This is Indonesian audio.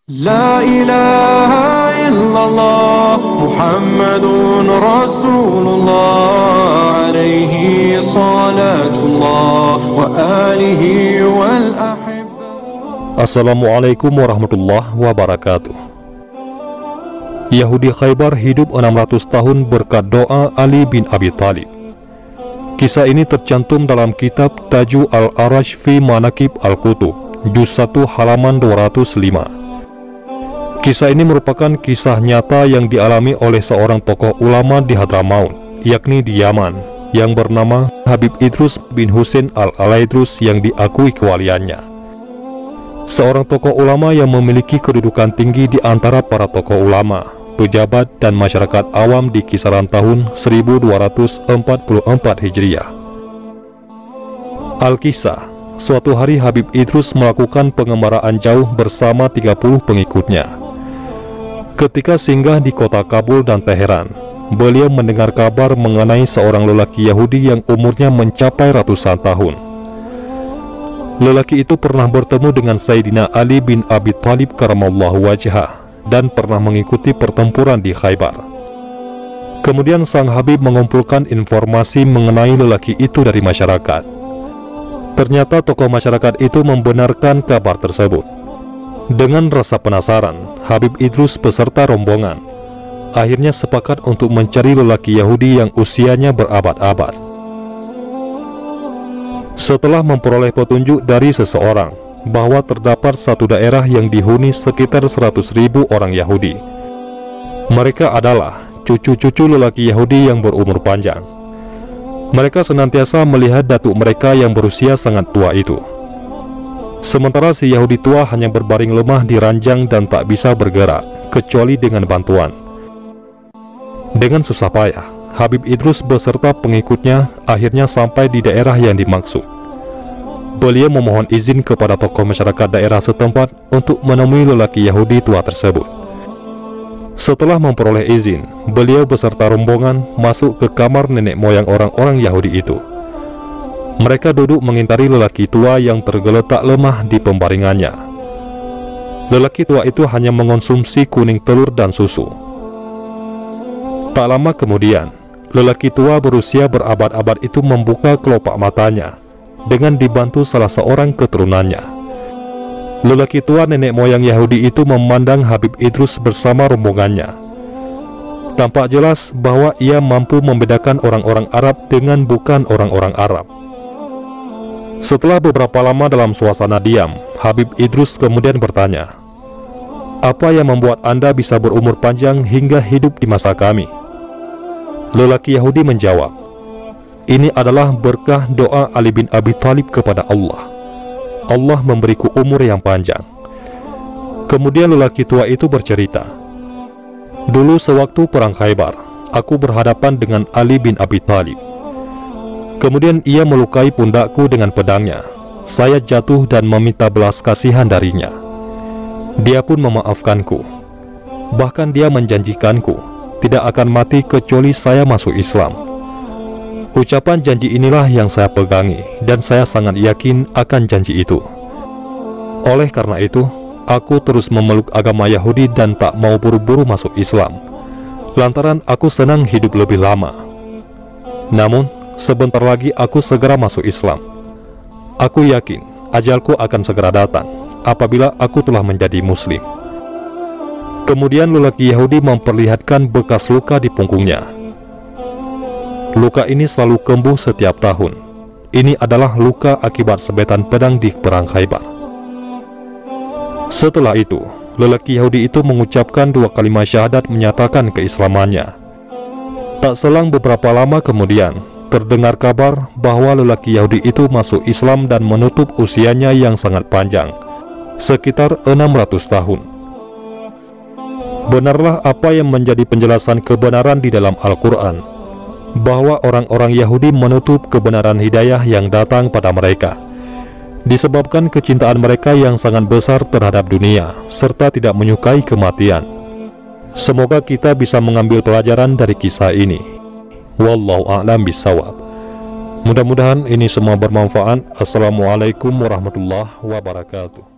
La ilaha illallah Muhammadun Rasulullah alaihi salatullah wa alihi wal ahibba. Assalamualaikum warahmatullahi wabarakatuh. Yahudi Khaybar hidup 600 tahun berkat doa Ali bin Abi Thalib. Kisah ini tercantum dalam kitab Taju Al-Arash fi Manaqib Al-Kutub, juz 1 halaman 205. Kisah ini merupakan kisah nyata yang dialami oleh seorang tokoh ulama di Hadramaut, yakni di Yaman, yang bernama Habib Idrus bin Husain Al-Alaidrus yang diakui kewaliannya. Seorang tokoh ulama yang memiliki kedudukan tinggi di antara para tokoh ulama, pejabat, dan masyarakat awam di kisaran tahun 1244 Hijriah. Al-Kisah, suatu hari Habib Idrus melakukan pengembaraan jauh bersama 30 pengikutnya. Ketika singgah di kota Kabul dan Teheran, beliau mendengar kabar mengenai seorang lelaki Yahudi yang umurnya mencapai ratusan tahun. Lelaki itu pernah bertemu dengan Sayyidina Ali bin Abi Thalib karamallahu wajhah dan pernah mengikuti pertempuran di Khaybar. Kemudian sang Habib mengumpulkan informasi mengenai lelaki itu dari masyarakat. Ternyata tokoh masyarakat itu membenarkan kabar tersebut. Dengan rasa penasaran, Habib Idrus beserta rombongan akhirnya sepakat untuk mencari lelaki Yahudi yang usianya berabad-abad. Setelah memperoleh petunjuk dari seseorang bahwa terdapat satu daerah yang dihuni sekitar 100.000 orang Yahudi, mereka adalah cucu-cucu lelaki Yahudi yang berumur panjang. Mereka senantiasa melihat datuk mereka yang berusia sangat tua itu. Sementara si Yahudi tua hanya berbaring lemah di ranjang dan tak bisa bergerak, kecuali dengan bantuan. Dengan susah payah, Habib Idrus beserta pengikutnya akhirnya sampai di daerah yang dimaksud. Beliau memohon izin kepada tokoh masyarakat daerah setempat untuk menemui lelaki Yahudi tua tersebut. Setelah memperoleh izin, beliau beserta rombongan masuk ke kamar nenek moyang orang-orang Yahudi itu. Mereka duduk mengintari lelaki tua yang tergeletak lemah di pembaringannya. Lelaki tua itu hanya mengonsumsi kuning telur dan susu. Tak lama kemudian, lelaki tua berusia berabad-abad itu membuka kelopak matanya dengan dibantu salah seorang keturunannya. Lelaki tua nenek moyang Yahudi itu memandang Habib Idrus bersama rombongannya. Tampak jelas bahwa ia mampu membedakan orang-orang Arab dengan bukan orang-orang Arab. Setelah beberapa lama dalam suasana diam, Habib Idrus kemudian bertanya, "Apa yang membuat Anda bisa berumur panjang hingga hidup di masa kami?" Lelaki Yahudi menjawab, "Ini adalah berkah doa Ali bin Abi Thalib kepada Allah. Allah memberiku umur yang panjang." Kemudian lelaki tua itu bercerita, "Dulu sewaktu perang Khaybar, aku berhadapan dengan Ali bin Abi Thalib. Kemudian ia melukai pundakku dengan pedangnya. Saya jatuh dan meminta belas kasihan darinya. Dia pun memaafkanku. Bahkan dia menjanjikanku tidak akan mati kecuali saya masuk Islam. Ucapan janji inilah yang saya pegangi dan saya sangat yakin akan janji itu. Oleh karena itu, aku terus memeluk agama Yahudi dan tak mau buru-buru masuk Islam, lantaran aku senang hidup lebih lama. Namun, sebentar lagi aku segera masuk Islam. Aku yakin ajalku akan segera datang apabila aku telah menjadi Muslim." Kemudian lelaki Yahudi memperlihatkan bekas luka di punggungnya. Luka ini selalu kambuh setiap tahun. Ini adalah luka akibat sebetan pedang di perang Khaybar. Setelah itu, lelaki Yahudi itu mengucapkan 2 kalimat syahadat menyatakan keislamannya. Tak selang beberapa lama kemudian, terdengar kabar bahwa lelaki Yahudi itu masuk Islam dan menutup usianya yang sangat panjang, sekitar 600 tahun. Benarlah apa yang menjadi penjelasan kebenaran di dalam Al-Quran, bahwa orang-orang Yahudi menutup kebenaran hidayah yang datang pada mereka, disebabkan kecintaan mereka yang sangat besar terhadap dunia, serta tidak menyukai kematian. Semoga kita bisa mengambil pelajaran dari kisah ini. Wallahu a'lam bishawab. Mudah-mudahan ini semua bermanfaat. Assalamualaikum warahmatullahi wabarakatuh.